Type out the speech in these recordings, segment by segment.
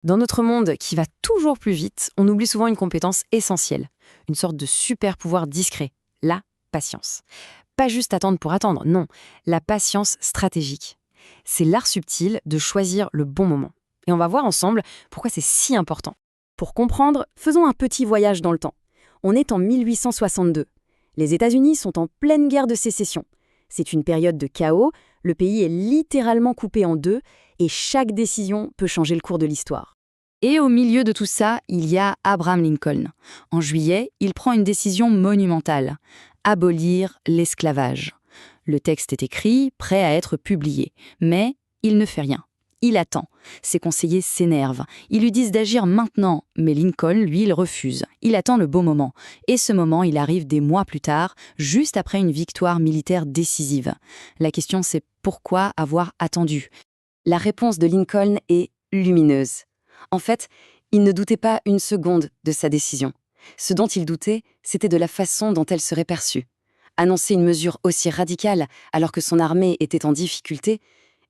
Dans notre monde qui va toujours plus vite, on oublie souvent une compétence essentielle, une sorte de super pouvoir discret, la patience. Pas juste attendre pour attendre, non, la patience stratégique. C'est l'art subtil de choisir le bon moment. Et on va voir ensemble pourquoi c'est si important. Pour comprendre, faisons un petit voyage dans le temps. On est en 1862. Les États-Unis sont en pleine guerre de sécession. C'est une période de chaos, le pays est littéralement coupé en deux et chaque décision peut changer le cours de l'histoire. Et au milieu de tout ça, il y a Abraham Lincoln. En juillet, il prend une décision monumentale, abolir l'esclavage. Le texte est écrit, prêt à être publié, mais il ne fait rien. Il attend. Ses conseillers s'énervent. Ils lui disent d'agir maintenant, mais Lincoln, lui, il refuse. Il attend le bon moment. Et ce moment, il arrive des mois plus tard, juste après une victoire militaire décisive. La question, c'est pourquoi avoir attendu ? La réponse de Lincoln est lumineuse. En fait, il ne doutait pas une seconde de sa décision. Ce dont il doutait, c'était de la façon dont elle serait perçue. Annoncer une mesure aussi radicale alors que son armée était en difficulté,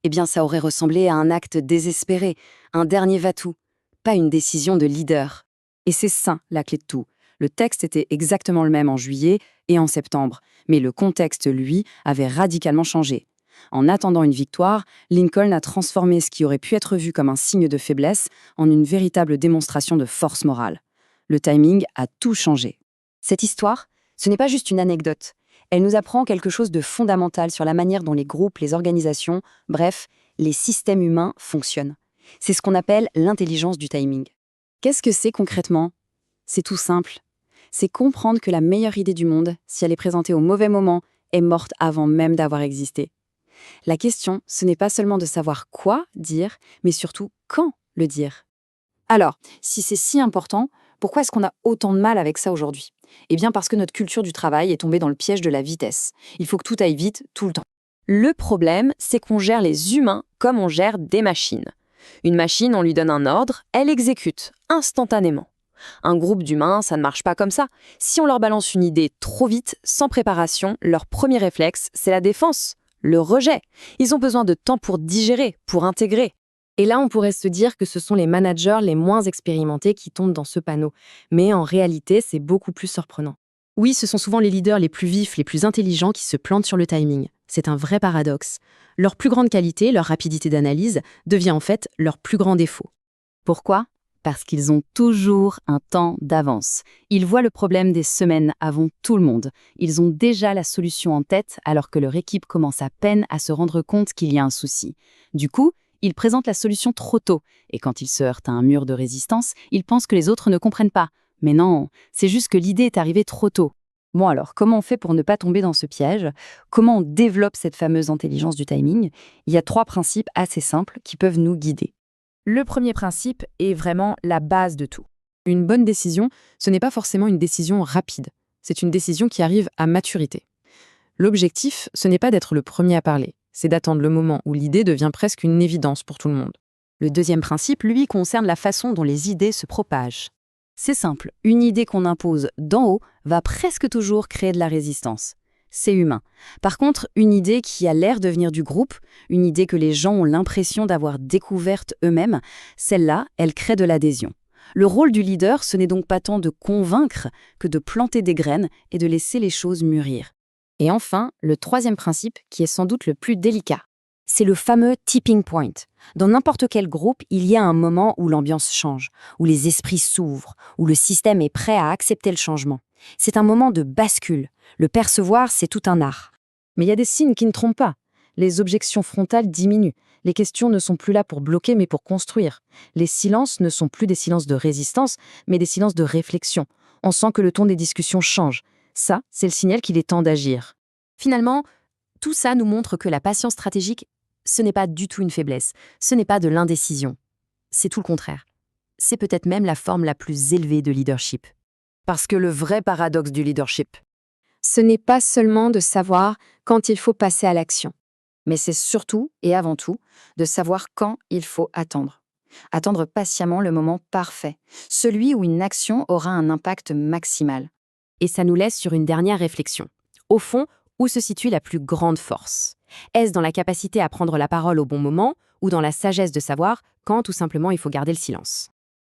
eh bien ça aurait ressemblé à un acte désespéré, un dernier va-tout, pas une décision de leader. Et c'est ça la clé de tout. Le texte était exactement le même en juillet et en septembre, mais le contexte, lui, avait radicalement changé. En attendant une victoire, Lincoln a transformé ce qui aurait pu être vu comme un signe de faiblesse en une véritable démonstration de force morale. Le timing a tout changé. Cette histoire, ce n'est pas juste une anecdote. Elle nous apprend quelque chose de fondamental sur la manière dont les groupes, les organisations, bref, les systèmes humains fonctionnent. C'est ce qu'on appelle l'intelligence du timing. Qu'est-ce que c'est concrètement ? C'est tout simple. C'est comprendre que la meilleure idée du monde, si elle est présentée au mauvais moment, est morte avant même d'avoir existé. La question, ce n'est pas seulement de savoir quoi dire, mais surtout quand le dire. Alors, si c'est si important, pourquoi est-ce qu'on a autant de mal avec ça aujourd'hui ? Eh bien parce que notre culture du travail est tombée dans le piège de la vitesse. Il faut que tout aille vite, tout le temps. Le problème, c'est qu'on gère les humains comme on gère des machines. Une machine, on lui donne un ordre, elle exécute, instantanément. Un groupe d'humains, ça ne marche pas comme ça. Si on leur balance une idée trop vite, sans préparation, leur premier réflexe, c'est la défense, le rejet. Ils ont besoin de temps pour digérer, pour intégrer. Et là, on pourrait se dire que ce sont les managers les moins expérimentés qui tombent dans ce panneau. Mais en réalité, c'est beaucoup plus surprenant. Oui, ce sont souvent les leaders les plus vifs, les plus intelligents qui se plantent sur le timing. C'est un vrai paradoxe. Leur plus grande qualité, leur rapidité d'analyse, devient en fait leur plus grand défaut. Pourquoi ? Parce qu'ils ont toujours un temps d'avance. Ils voient le problème des semaines avant tout le monde. Ils ont déjà la solution en tête alors que leur équipe commence à peine à se rendre compte qu'il y a un souci. Du coup, ils présentent la solution trop tôt. Et quand ils se heurtent à un mur de résistance, ils pensent que les autres ne comprennent pas. Mais non, c'est juste que l'idée est arrivée trop tôt. Bon alors, comment on fait pour ne pas tomber dans ce piège ? Comment on développe cette fameuse intelligence du timing ? Il y a 3 principes assez simples qui peuvent nous guider. Le premier principe est vraiment la base de tout. Une bonne décision, ce n'est pas forcément une décision rapide. C'est une décision qui arrive à maturité. L'objectif, ce n'est pas d'être le premier à parler. C'est d'attendre le moment où l'idée devient presque une évidence pour tout le monde. Le deuxième principe, lui, concerne la façon dont les idées se propagent. C'est simple, une idée qu'on impose d'en haut va presque toujours créer de la résistance. C'est humain. Par contre, une idée qui a l'air de venir du groupe, une idée que les gens ont l'impression d'avoir découverte eux-mêmes, celle-là, elle crée de l'adhésion. Le rôle du leader, ce n'est donc pas tant de convaincre que de planter des graines et de laisser les choses mûrir. Et enfin, le troisième principe, qui est sans doute le plus délicat, c'est le fameux tipping point. Dans n'importe quel groupe, il y a un moment où l'ambiance change, où les esprits s'ouvrent, où le système est prêt à accepter le changement. C'est un moment de bascule. Le percevoir, c'est tout un art. Mais il y a des signes qui ne trompent pas. Les objections frontales diminuent. Les questions ne sont plus là pour bloquer, mais pour construire. Les silences ne sont plus des silences de résistance, mais des silences de réflexion. On sent que le ton des discussions change. Ça, c'est le signal qu'il est temps d'agir. Finalement, tout ça nous montre que la patience stratégique, ce n'est pas du tout une faiblesse. Ce n'est pas de l'indécision. C'est tout le contraire. C'est peut-être même la forme la plus élevée de leadership. Parce que le vrai paradoxe du leadership, ce n'est pas seulement de savoir quand il faut passer à l'action, mais c'est surtout et avant tout de savoir quand il faut attendre. Attendre patiemment le moment parfait, celui où une action aura un impact maximal. Et ça nous laisse sur une dernière réflexion. Au fond, où se situe la plus grande force ? Est-ce dans la capacité à prendre la parole au bon moment ou dans la sagesse de savoir quand tout simplement il faut garder le silence.